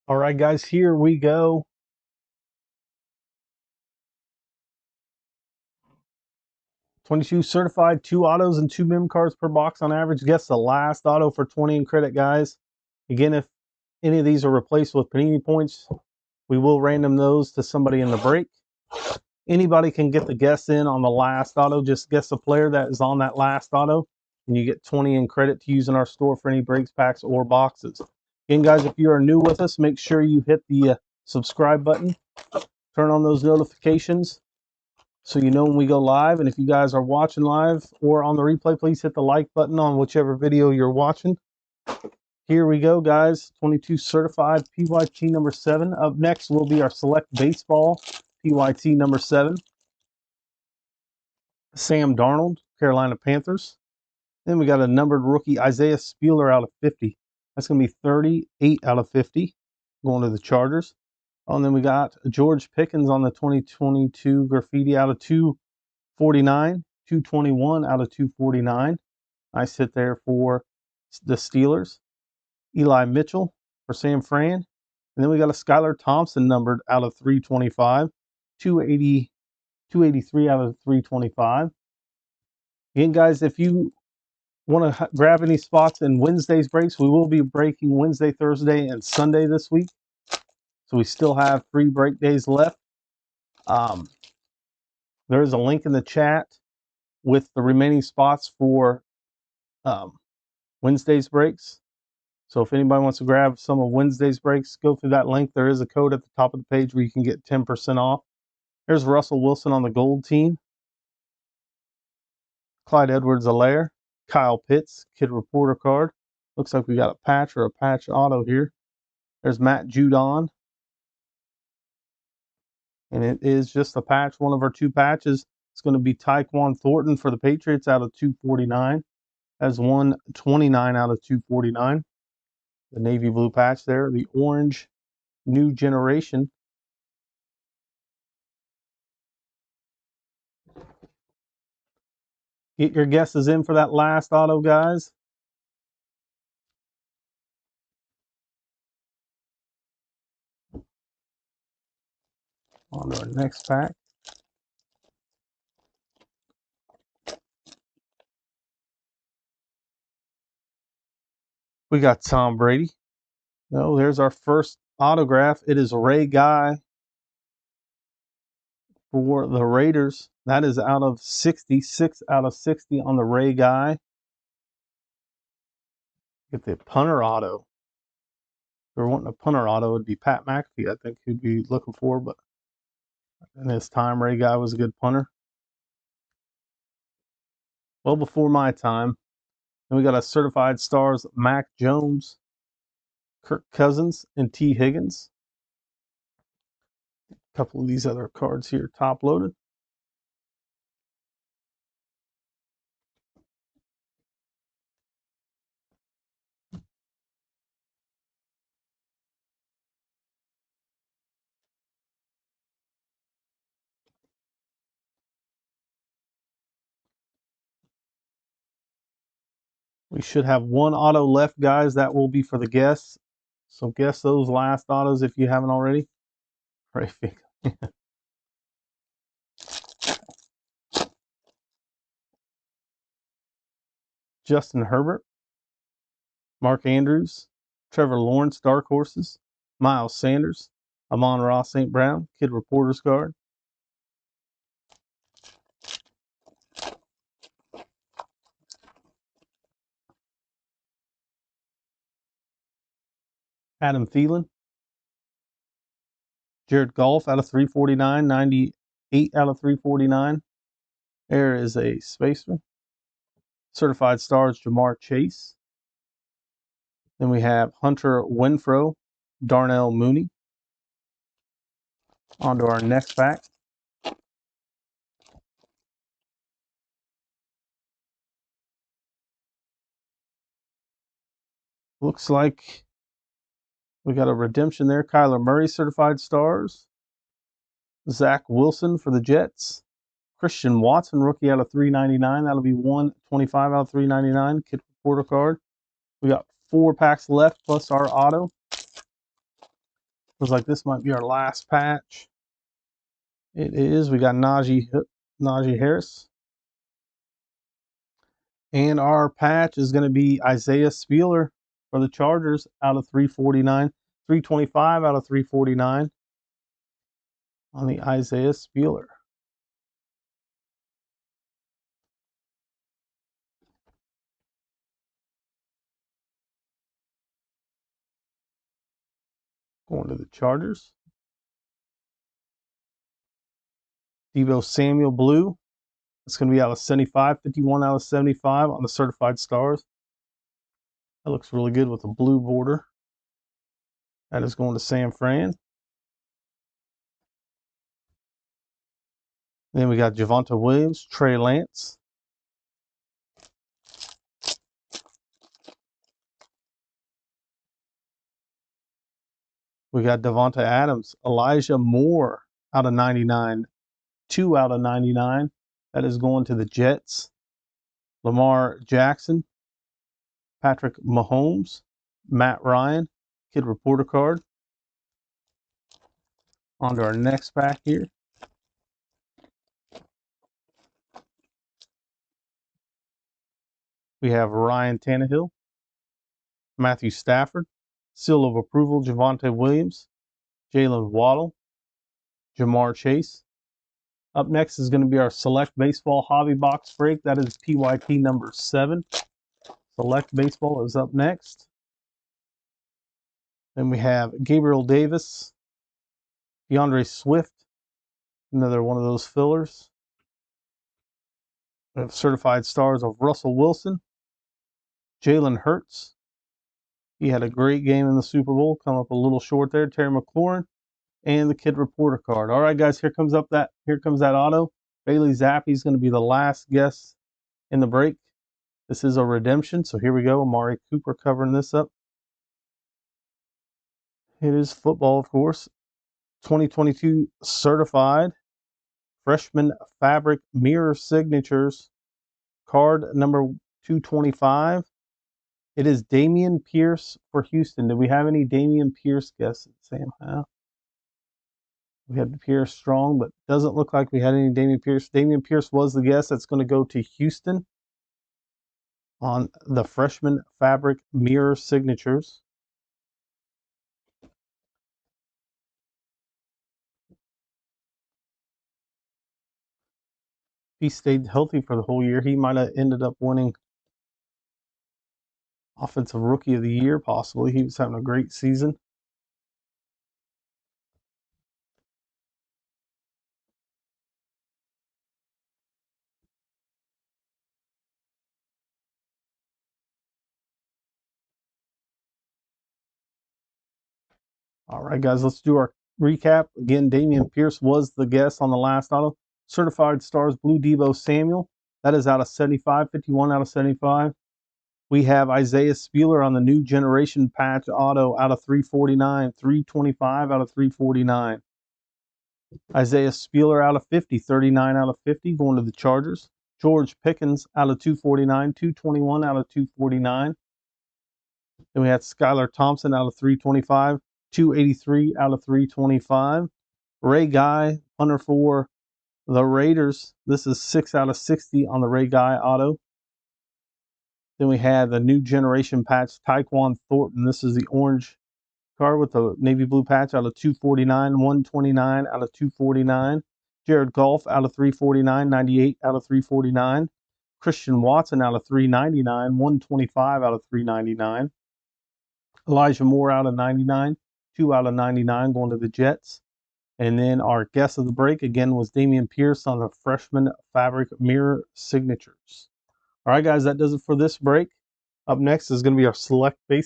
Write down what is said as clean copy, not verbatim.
All right, guys, here we go. $22 certified, 2 autos and 2 mem cards per box on average. Guess the last auto for 20 in credit, guys. Again, if any of these are replaced with Panini points, we will random those to somebody in the break. Anybody can get the guess in on the last auto. Just guess the player that is on that last auto, and you get 20 in credit to use in our store for any breaks, packs, or boxes. Again, guys, if you are new with us, make sure you hit the subscribe button. Turn on those notifications so you know when we go live. And if you guys are watching live or on the replay, please hit the like button on whichever video you're watching. Here we go, guys. 22 certified PYT number 7. Up next will be our select baseball PYT number 7. Sam Darnold, Carolina Panthers. Then we got a numbered rookie, Isaiah Spieler out of 50. That's going to be 38 out of 50 going to the Chargers. Oh, and then we got George Pickens on the 2022 graffiti out of 249, 221 out of 249. Nice hit there for the Steelers. Eli Mitchell for San Fran. And then we got a Skylar Thompson numbered out of 325, 283 out of 325. Again, guys, if you want to grab any spots in Wednesday's breaks, we will be breaking Wednesday, Thursday, and Sunday this week. So we still have 3 break days left. There is a link in the chat with the remaining spots for Wednesday's breaks. So if anybody wants to grab some of Wednesday's breaks, go through that link. There is a code at the top of the page where you can get 10% off. There's Russell Wilson on the gold team. Clyde Edwards-Helaire. Kyle Pitts, kid reporter card. Looks like we got a patch or a patch auto here. There's Matt Judon. And it is just a patch, one of our 2 patches. It's going to be Tyquan Thornton for the Patriots out of 249. That's 129 out of 249. The navy blue patch there. The orange new generation. Get your guesses in for that last auto, guys. On to our next pack. We got Tom Brady. No, there's our first autograph. It is Ray Guy for the Raiders. That is out of 66 out of 60 on the Ray Guy. Get the punter auto. If we're wanting a punter auto, it'd be Pat McAfee, I think he'd be looking for, but in his time, Ray Guy was a good punter. Well before my time. And we got a certified stars, Mac Jones, Kirk Cousins, and T. Higgins. A couple of these other cards here, top loaded. We should have 1 auto left, guys. That will be for the guests. So guess those last autos if you haven't already. Justin Herbert, Mark Andrews, Trevor Lawrence, Dark Horses, Miles Sanders, Amon-Ra St. Brown, Kid Reporter's Card. Adam Thielen, Jared Goff out of 349, 98 out of 349. There is a spacer. Certified stars, Jamar Chase. Then we have Hunter Renfrow, Darnell Mooney. On to our next pack. Looks like we got a redemption there. Kyler Murray, certified stars. Zach Wilson for the Jets. Christian Watson, rookie out of 399. That'll be 125 out of 399. Kid reporter card. We got 4 packs left plus our auto. Looks like this might be our last patch. It is. We got Najee Harris. And our patch is going to be Isaiah Spieler for the Chargers out of 349. 325 out of 349 on the Isaiah Spieler. Going to the Chargers. Deebo Samuel blue. It's going to be out of 75. 51 out of 75 on the certified stars. That looks really good with a blue border. That is going to San Fran. Then we got Javonte Williams, Trey Lance. We got Devonta Adams, Elijah Moore out of 99. 2 out of 99. That is going to the Jets. Lamar Jackson, Patrick Mahomes, Matt Ryan, Kid Reporter card. On to our next pack here. We have Ryan Tannehill, Matthew Stafford, seal of approval, Javonte Williams, Jalen Waddle, Jamar Chase. Up next is going to be our Select Baseball Hobby Box break. That is PYT number 7. Select Baseball is up next. Then we have Gabriel Davis, DeAndre Swift, another one of those fillers. We have certified stars of Russell Wilson, Jalen Hurts. He had a great game in the Super Bowl, come up a little short there. Terry McLaurin, and the Kid Reporter card. All right, guys, here comes that auto. Bailey Zappi is going to be the last guess in the break. This is a redemption, so here we go. Amari Cooper covering this up. It is football, of course. 2022 certified freshman fabric mirror signatures. Card number 225. It is Dameon Pierce for Houston. Did we have any Dameon Pierce guesses, Sam? Huh? We had Pierce Strong, but doesn't look like we had any Dameon Pierce. Dameon Pierce was the guess. That's going to go to Houston on the freshman fabric mirror signatures. If he stayed healthy for the whole year, he might have ended up winning Offensive Rookie of the Year, possibly. He was having a great season. All right, guys, let's do our recap. Again, Dameon Pierce was the guess on the last auto. Certified Stars Blue Deebo Samuel. That is out of 75, 51 out of 75. We have Isaiah Spieler on the new generation patch auto out of 349, 325 out of 349. Isaiah Spieler out of 50, 39 out of 50, going to the Chargers. George Pickens out of 249, 221 out of 249. Then we had Skylar Thompson out of 325, 283 out of 325. Ray Guy, punter for the Raiders. This is 6 out of 60 on the Ray Guy auto. Then we had the new generation patch, Tyquan Thornton. This is the orange card with the navy blue patch out of 249, 129 out of 249. Jared Goff out of 349, 98 out of 349. Christian Watson out of 399, 125 out of 399. Elijah Moore out of 99, 2 out of 99 going to the Jets. And then our guess of the break again was Dameon Pierce on the freshman fabric mirror signatures. All right, guys, that does it for this break. Up next is going to be our Select Baseball